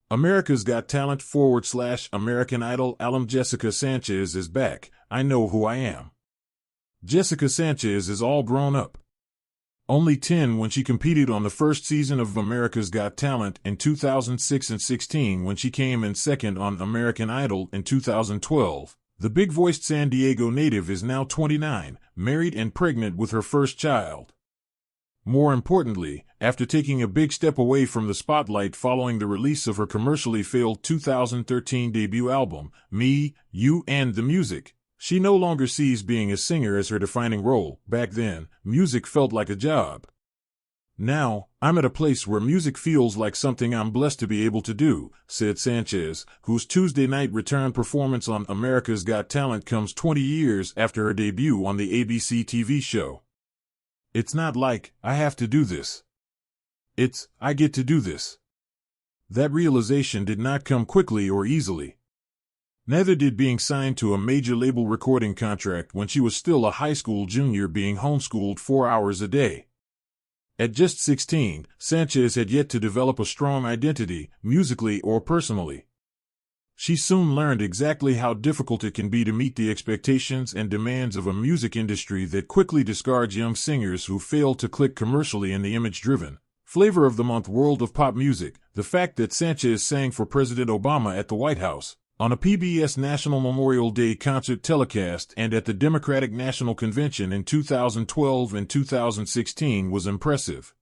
America's Got Talent / American Idol alum Jessica Sanchez is back. I know who I am. Jessica Sanchez is all grown up. Only 10 when she competed on the first season of America's Got Talent in 2006 and 16 when she came in second on American Idol in 2012. The big-voiced San Diego native is now 29, married and pregnant with her first child. More importantly, after taking a big step away from the spotlight following the release of her commercially failed 2013 debut album, Me, You and the Music, she no longer sees being a singer as her defining role. Back then, music felt like a job. Now, I'm at a place where music feels like something I'm blessed to be able to do, said Sanchez, whose Tuesday night return performance on America's Got Talent comes 20 years after her debut on the ABC TV show. It's not like, I have to do this. It's, I get to do this. That realization did not come quickly or easily. Neither did being signed to a major label recording contract when she was still a high school junior being homeschooled 4 hours a day. At just 16, Sanchez had yet to develop a strong identity, musically or personally. She soon learned exactly how difficult it can be to meet the expectations and demands of a music industry that quickly discards young singers who fail to click commercially in the image-driven, flavor of the month world of pop music. The fact that Sanchez sang for President Obama at the White House, on a PBS National Memorial Day concert telecast and at the Democratic National Convention in 2012 and 2016 was impressive.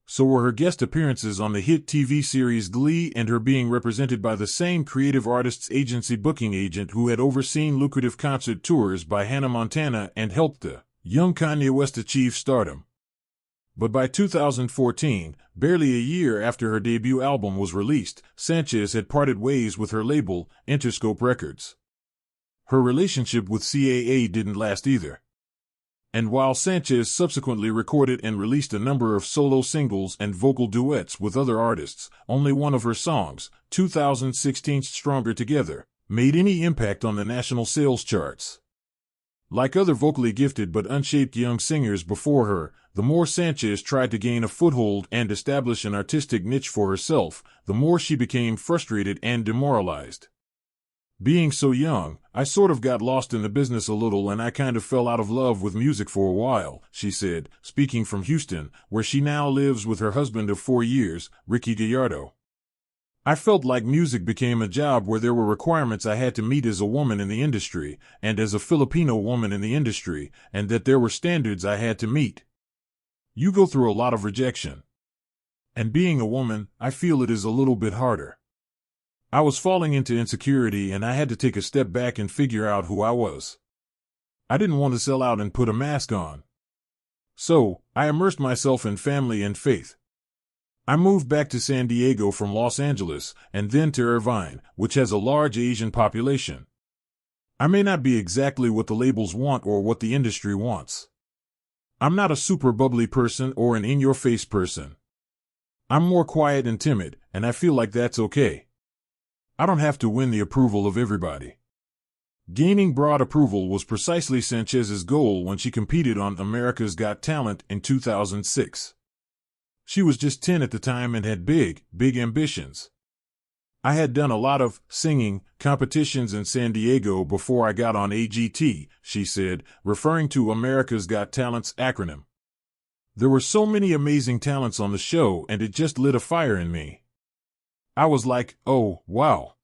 So were her guest appearances on the hit TV series Glee and her being represented by the same creative artists agency booking agent who had overseen lucrative concert tours by Hannah Montana and helped the young Kanye West achieve stardom. But by 2014, barely a year after her debut album was released, Sanchez had parted ways with her label, Interscope Records. Her relationship with CAA didn't last either. And while Sanchez subsequently recorded and released a number of solo singles and vocal duets with other artists, only one of her songs, 2016's Stronger Together, made any impact on the national sales charts. Like other vocally gifted but unshaped young singers before her, the more Sanchez tried to gain a foothold and establish an artistic niche for herself, the more she became frustrated and demoralized. Being so young, I sort of got lost in the business a little and I kind of fell out of love with music for a while, she said, speaking from Houston, where she now lives with her husband of 4 years, Ricky Gallardo. I felt like music became a job where there were requirements I had to meet as a woman in the industry, and as a Filipino woman in the industry, and that there were standards I had to meet. You go through a lot of rejection. And being a woman, I feel it is a little bit harder. I was falling into insecurity and I had to take a step back and figure out who I was. I didn't want to sell out and put a mask on. So, I immersed myself in family and faith. I moved back to San Diego from Los Angeles, and then to Irvine, which has a large Asian population. I may not be exactly what the labels want or what the industry wants. I'm not a super bubbly person or an in-your-face person. I'm more quiet and timid, and I feel like that's okay. I don't have to win the approval of everybody. Gaining broad approval was precisely Sanchez's goal when she competed on America's Got Talent in 2006. She was just 10 at the time and had big ambitions. I had done a lot of singing competitions in San Diego before I got on AGT, she said, referring to America's Got Talent's acronym. There were so many amazing talents on the show and it just lit a fire in me. I was like, oh, wow.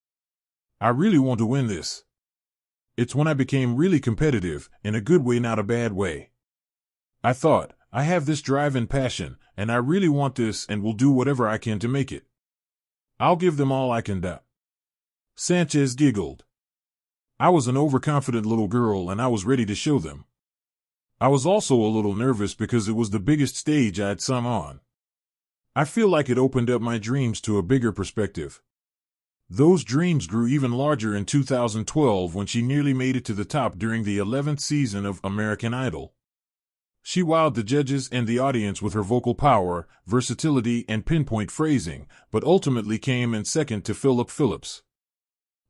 I really want to win this. It's when I became really competitive, in a good way, not a bad way. I thought, I have this drive and passion, and I really want this and will do whatever I can to make it. I'll give them all I can do. Sanchez giggled. I was an overconfident little girl and I was ready to show them. I was also a little nervous because it was the biggest stage I'd sung on. I feel like it opened up my dreams to a bigger perspective. Those dreams grew even larger in 2012 when she nearly made it to the top during the 11th season of American Idol. She wowed the judges and the audience with her vocal power, versatility, and pinpoint phrasing, but ultimately came in second to Philip Phillips.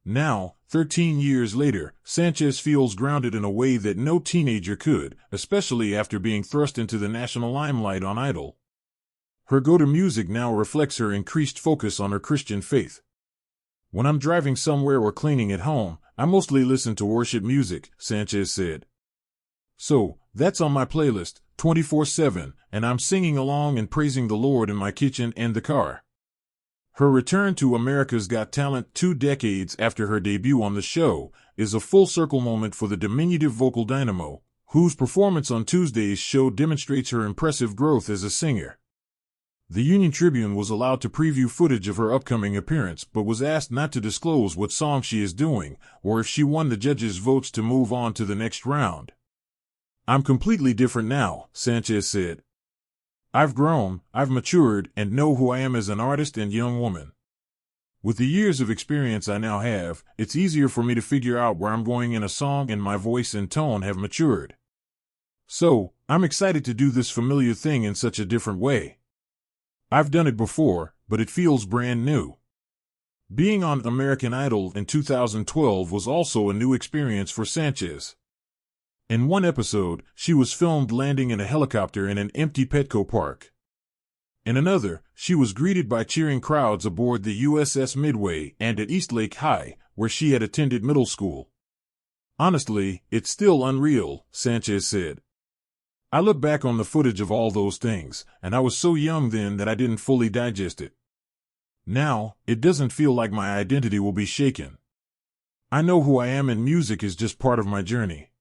Now, 13 years later, Sanchez feels grounded in a way that no teenager could, especially after being thrust into the national limelight on Idol. Her go-to music now reflects her increased focus on her Christian faith. When I'm driving somewhere or cleaning at home, I mostly listen to worship music, Sanchez said. So, that's on my playlist, 24/7, and I'm singing along and praising the Lord in my kitchen and the car. Her return to America's Got Talent 2 decades after her debut on the show is a full-circle moment for the diminutive vocal dynamo, whose performance on Tuesday's show demonstrates her impressive growth as a singer. The Union Tribune was allowed to preview footage of her upcoming appearance but was asked not to disclose what song she is doing or if she won the judges' votes to move on to the next round. "I'm completely different now," Sanchez said. "I've grown, I've matured, and know who I am as an artist and young woman. With the years of experience I now have, it's easier for me to figure out where I'm going in a song, and my voice and tone have matured. So, I'm excited to do this familiar thing in such a different way. I've done it before, but it feels brand new." Being on American Idol in 2012 was also a new experience for Sanchez. In one episode, she was filmed landing in a helicopter in an empty Petco park. In another, she was greeted by cheering crowds aboard the USS Midway and at Eastlake High, where she had attended middle school. "Honestly, it's still unreal," Sanchez said. "I look back on the footage of all those things, and I was so young then that I didn't fully digest it. Now, it doesn't feel like my identity will be shaken. I know who I am, and music is just part of my journey."